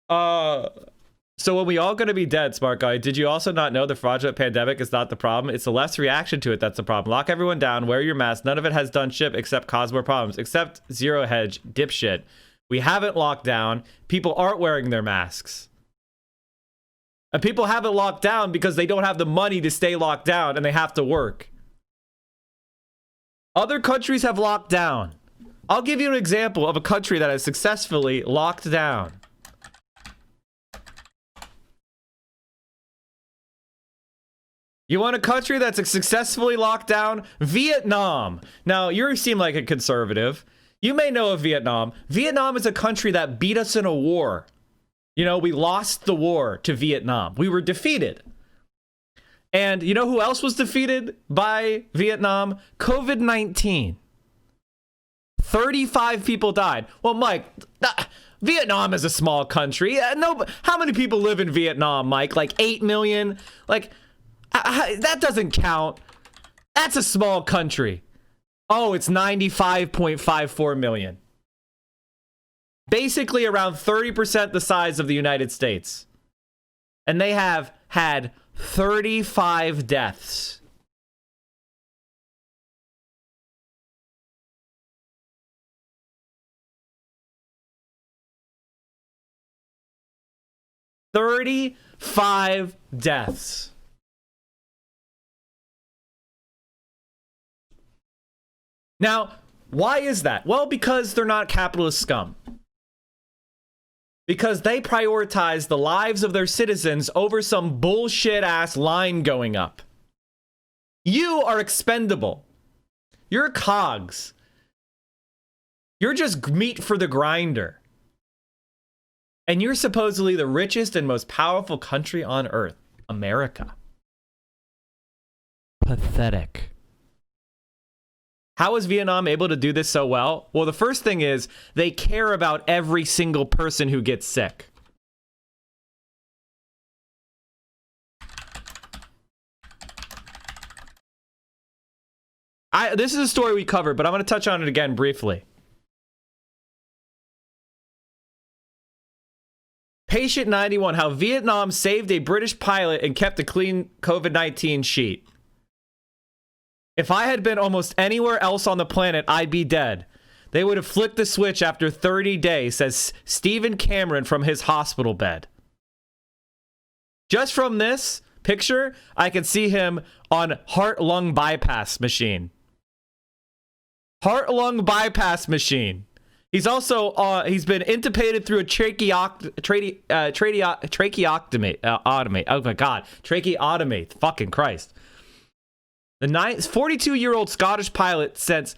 Uh, so when we all gonna be dead, smart guy, did you also not know the fraudulent pandemic is not the problem? It's the less reaction to it that's the problem. Lock everyone down, wear your mask. None of it has done shit except cause more problems. Except Zero Hedge, dipshit. We haven't locked down. People aren't wearing their masks. And people haven't locked down because they don't have the money to stay locked down and they have to work. Other countries have locked down. I'll give you an example of a country that has successfully locked down. You want a country that's successfully locked down? Vietnam. Now, you seem like a conservative. You may know of Vietnam. Vietnam is a country that beat us in a war. You know, we lost the war to Vietnam. We were defeated. And you know who else was defeated by Vietnam? COVID-19. 35 people died. Well, Mike, Vietnam is a small country. No, how many people live in Vietnam, Mike? Like 8 million? Like, that doesn't count. That's a small country. Oh, it's 95.54 million. Basically around 30% the size of the United States. And they have had 35 deaths. $35 deaths. Now, why is that? Well, because they're not capitalist scum. Because they prioritize the lives of their citizens over some bullshit ass line going up. You are expendable. You're cogs. You're just meat for the grinder. And you're supposedly the richest and most powerful country on earth, America. Pathetic. How is Vietnam able to do this so well? Well, the first thing is they care about every single person who gets sick. This is a story we covered, but I'm going to touch on it again briefly. Patient 91, how Vietnam saved a British pilot and kept a clean COVID-19 sheet. If I had been almost anywhere else on the planet, I'd be dead. They would have flicked the switch after 30 days, says Stephen Cameron from his hospital bed. Just from this picture, I can see him on heart-lung bypass machine. Heart-lung bypass machine. He's also he's been intubated through a tracheotomy. Oh my God, tracheotomy. Fucking Christ. The 42-year-old Scottish pilot spent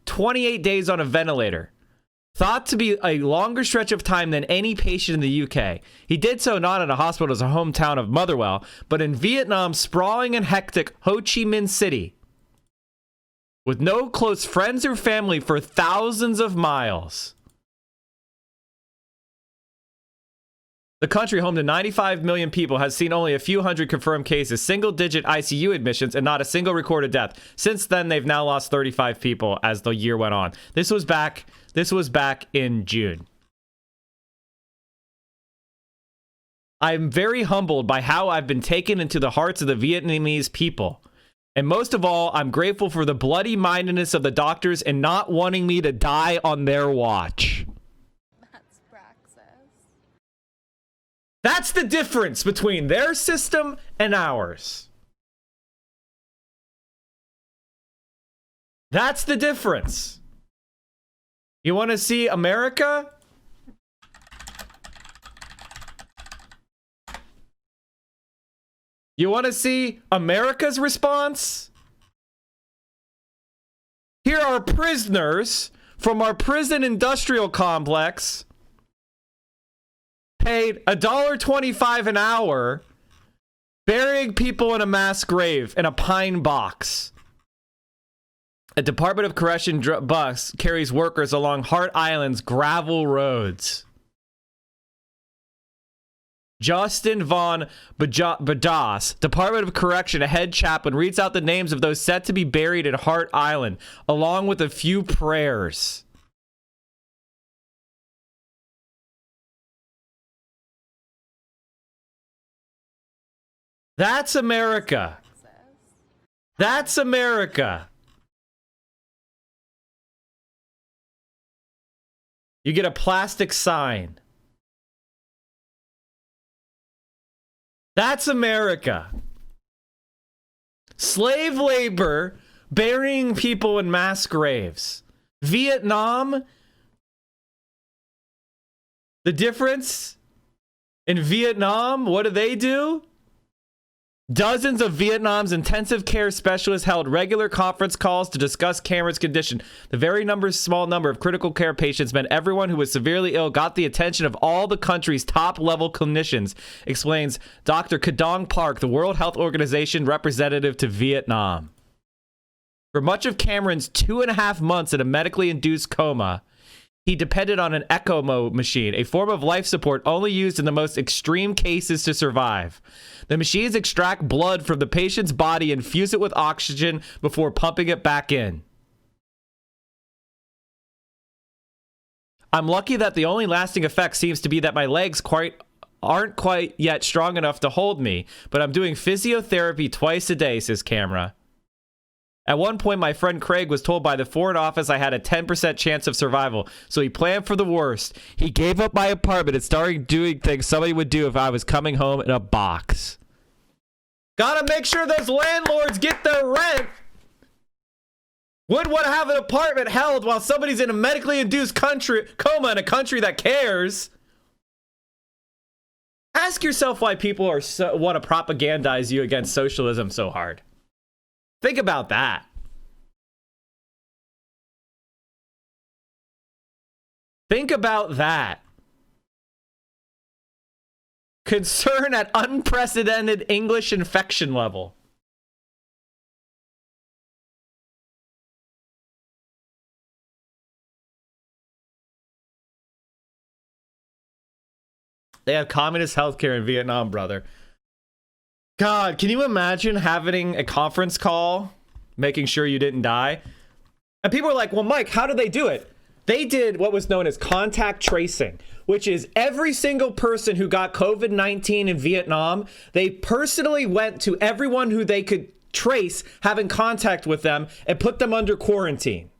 28 days on a ventilator, thought to be a longer stretch of time than any patient in the UK. He did so not in a hospital as a hometown of Motherwell, but in Vietnam's sprawling and hectic Ho Chi Minh City, with no close friends or family for thousands of miles. The country, home to 95 million people, has seen only a few hundred confirmed cases, single-digit ICU admissions, and not a single recorded death. Since then, they've now lost 35 people as the year went on. This was back in June. I'm very humbled by how I've been taken into the hearts of the Vietnamese people. And most of all, I'm grateful for the bloody-mindedness of the doctors and not wanting me to die on their watch. That's the difference between their system and ours. That's the difference. You want to see America? You want to see America's response? Here are prisoners from our prison industrial complex paid $1.25 an hour, burying people in a mass grave in a pine box. A Department of Correction bus carries workers along Hart Island's gravel roads. Justin Von Badas, Department of Correction, a head chaplain, reads out the names of those set to be buried at Hart Island, along with a few prayers. That's America. That's America. You get a plastic sign. That's America. Slave labor, burying people in mass graves. Vietnam, the difference in Vietnam, what do they do? Dozens of Vietnam's intensive care specialists held regular conference calls to discuss Cameron's condition. The very small number of critical care patients meant everyone who was severely ill got the attention of all the country's top-level clinicians, explains Dr. Kadong Park, the World Health Organization representative to Vietnam. For much of Cameron's 2.5 months in a medically induced coma, he depended on an ECMO machine, a form of life support only used in the most extreme cases to survive. The machines extract blood from the patient's body and fuse it with oxygen before pumping it back in. I'm lucky that the only lasting effect seems to be that my legs aren't quite yet strong enough to hold me, but I'm doing physiotherapy twice a day, says Camera. At one point, my friend Craig was told by the Foreign Office I had a 10% chance of survival, so he planned for the worst. He gave up my apartment and started doing things somebody would do if I was coming home in a box. Gotta make sure those landlords get their rent. Wouldn't want to have an apartment held while somebody's in a medically induced coma in a country that cares. Ask yourself why people want to propagandize you against socialism so hard. Think about that. Think about that. Concern at unprecedented English infection level. They have communist healthcare in Vietnam, brother. God, can you imagine having a conference call, making sure you didn't die? And people are like, well, Mike, how did they do it? They did what was known as contact tracing, which is every single person who got COVID-19 in Vietnam, they personally went to everyone who they could trace having contact with them and put them under quarantine.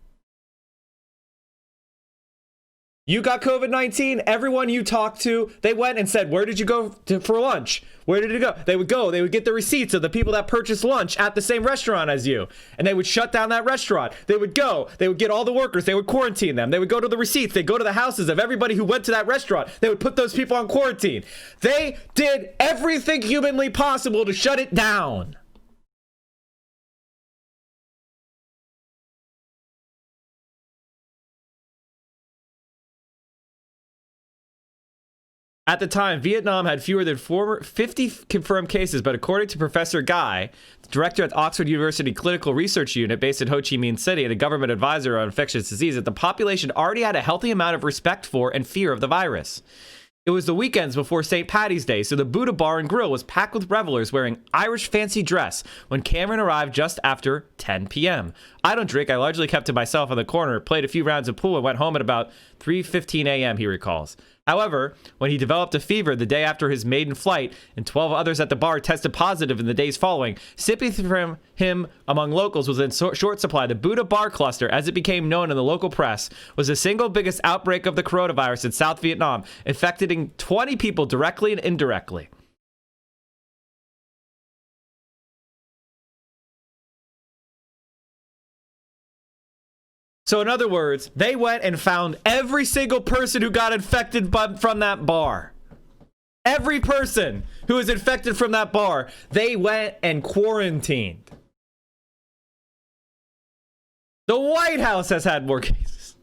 You got COVID-19, everyone you talked to, they went and said, where did you go for lunch? Where did it go? They would get the receipts of the people that purchased lunch at the same restaurant as you. And they would shut down that restaurant. They would get all the workers, they would quarantine them. They would go to the receipts, they'd go to the houses of everybody who went to that restaurant. They would put those people on quarantine. They did everything humanly possible to shut it down. At the time, Vietnam had fewer than 50 confirmed cases, but according to Professor Guy, the director at the Oxford University Clinical Research Unit based in Ho Chi Minh City and a government advisor on infectious diseases, the population already had a healthy amount of respect for and fear of the virus. It was the weekends before St. Paddy's Day, so the Buddha Bar and Grill was packed with revelers wearing Irish fancy dress when Cameron arrived just after 10 p.m. I don't drink. I largely kept to myself in the corner, played a few rounds of pool, and went home at about 3:15 a.m., he recalls. However, when he developed a fever the day after his maiden flight and 12 others at the bar tested positive in the days following, sympathy from him among locals was in short supply. The Buddha Bar Cluster, as it became known in the local press, was the single biggest outbreak of the coronavirus in South Vietnam, infecting 20 people directly and indirectly. So in other words, they went and found every single person who got infected from that bar. Every person who was infected from that bar, they went and quarantined. The White House has had more cases.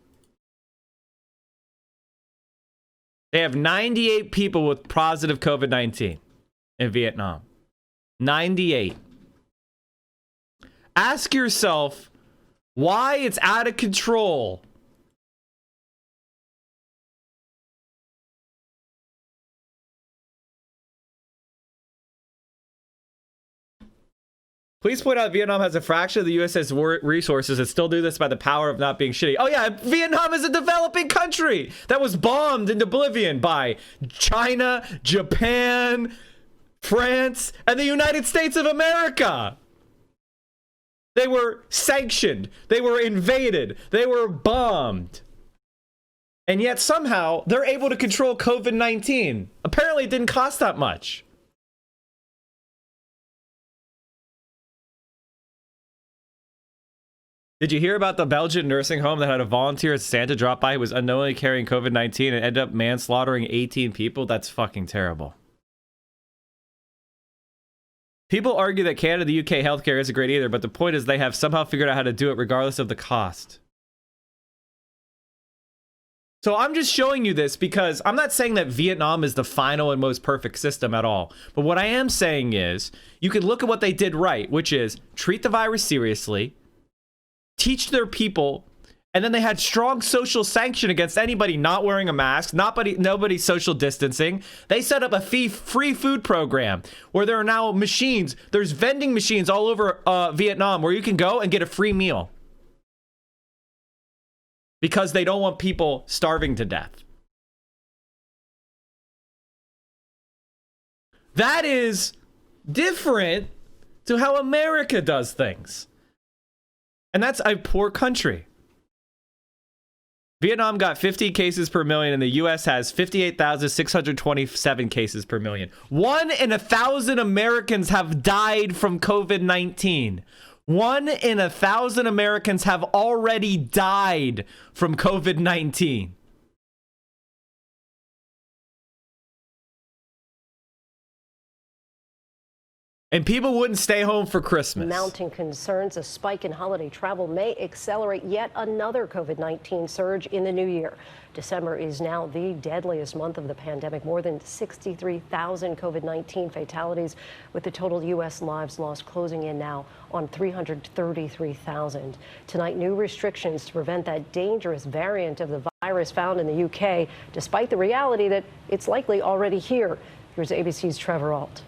They have 98 people with positive COVID-19 in Vietnam. 98. Ask yourself why it's out of control. Please point out Vietnam has a fraction of the US's resources and still do this by the power of not being shitty. Oh yeah, Vietnam is a developing country that was bombed into oblivion by China, Japan, France, and the United States of America. They were sanctioned. They were invaded. They were bombed. And yet somehow they're able to control COVID-19. Apparently it didn't cost that much. Did you hear about the Belgian nursing home that had a volunteer as Santa drop by who was unknowingly carrying COVID-19 and ended up manslaughtering 18 people? That's fucking terrible. People argue that Canada, the UK healthcare isn't great either, but the point is they have somehow figured out how to do it regardless of the cost. So I'm just showing you this because I'm not saying that Vietnam is the final and most perfect system at all. But what I am saying is you can look at what they did right, which is treat the virus seriously, teach their people, and then they had strong social sanction against anybody not wearing a mask, nobody social distancing. They set up a free food program where there are now machines. There's vending machines all over Vietnam where you can go and get a free meal because they don't want people starving to death. That is different to how America does things. And that's a poor country. Vietnam got 50 cases per million, and the U.S. has 58,627 cases per million. 1 in 1,000 Americans have died from COVID-19. 1 in 1,000 Americans have already died from COVID-19. And people wouldn't stay home for Christmas. Mounting concerns a spike in holiday travel may accelerate yet another COVID-19 surge in the new year. December is now the deadliest month of the pandemic. More than 63,000 COVID-19 fatalities, with the total U.S. lives lost closing in now on 333,000. Tonight, new restrictions to prevent that dangerous variant of the virus found in the U.K., despite the reality that it's likely already here. Here's ABC's Trevor Ault.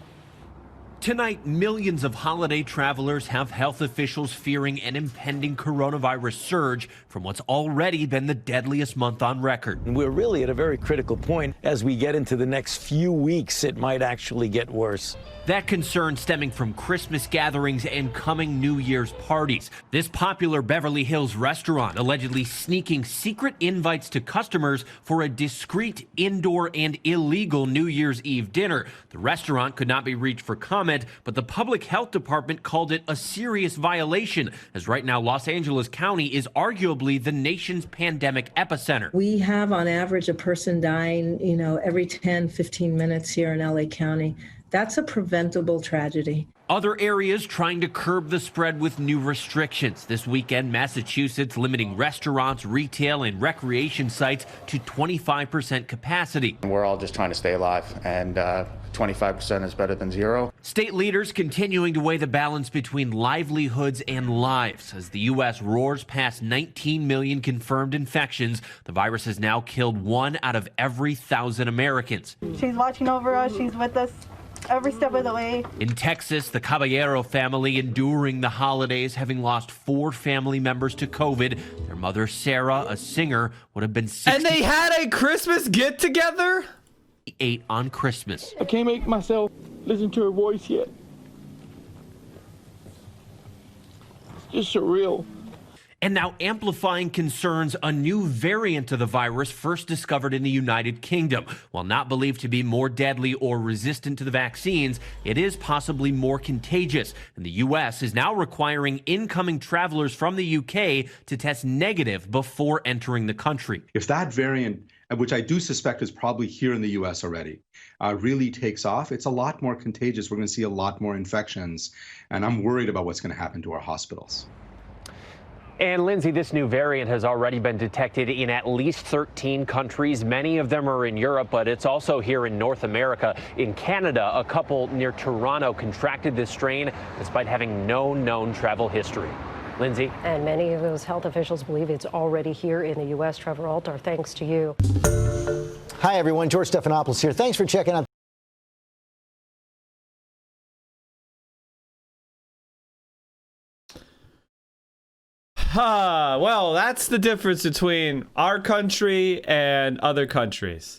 Tonight, millions of holiday travelers have health officials fearing an impending coronavirus surge from what's already been the deadliest month on record. We're really at a very critical point. As we get into the next few weeks, it might actually get worse. That concern stemming from Christmas gatherings and coming New Year's parties. This popular Beverly Hills restaurant allegedly sneaking secret invites to customers for a discreet indoor and illegal New Year's Eve dinner. The restaurant could not be reached for comment, but the public health department called it a serious violation, as right now Los Angeles County is arguably the nation's pandemic epicenter. We have on average a person dying, every 10, 15 minutes here in LA County. That's a preventable tragedy. Other areas trying to curb the spread with new restrictions. This weekend, Massachusetts limiting restaurants, retail, and recreation sites to 25% capacity. We're all just trying to stay alive, and 25% is better than zero. State leaders continuing to weigh the balance between livelihoods and lives. As the U.S. roars past 19 million confirmed infections, the virus has now killed 1 out of every 1,000 Americans. She's watching over us. She's with us every step of the way. In Texas, the Caballero family enduring the holidays, having lost 4 family members to COVID. Their mother, Sarah, a singer, would have been 68 And they had a Christmas get-together? on Christmas. I can't make myself listen to her voice yet. It's just surreal. And now amplifying concerns, a new variant of the virus first discovered in the United Kingdom. While not believed to be more deadly or resistant to the vaccines, it is possibly more contagious. And the U.S. is now requiring incoming travelers from the U.K. to test negative before entering the country. If that variant, which I do suspect is probably here in the U.S. already, really takes off, it's a lot more contagious. We're going to see a lot more infections. And I'm worried about what's going to happen to our hospitals. And Lindsay, this new variant has already been detected in at least 13 countries. Many of them are in Europe, but it's also here in North America. In Canada, a couple near Toronto contracted this strain despite having no known travel history. Lindsay? And many of those health officials believe it's already here in the U.S. Trevor Ault, our thanks to you. Hi, everyone. George Stephanopoulos here. Thanks for checking out. Well, that's the difference between our country and other countries.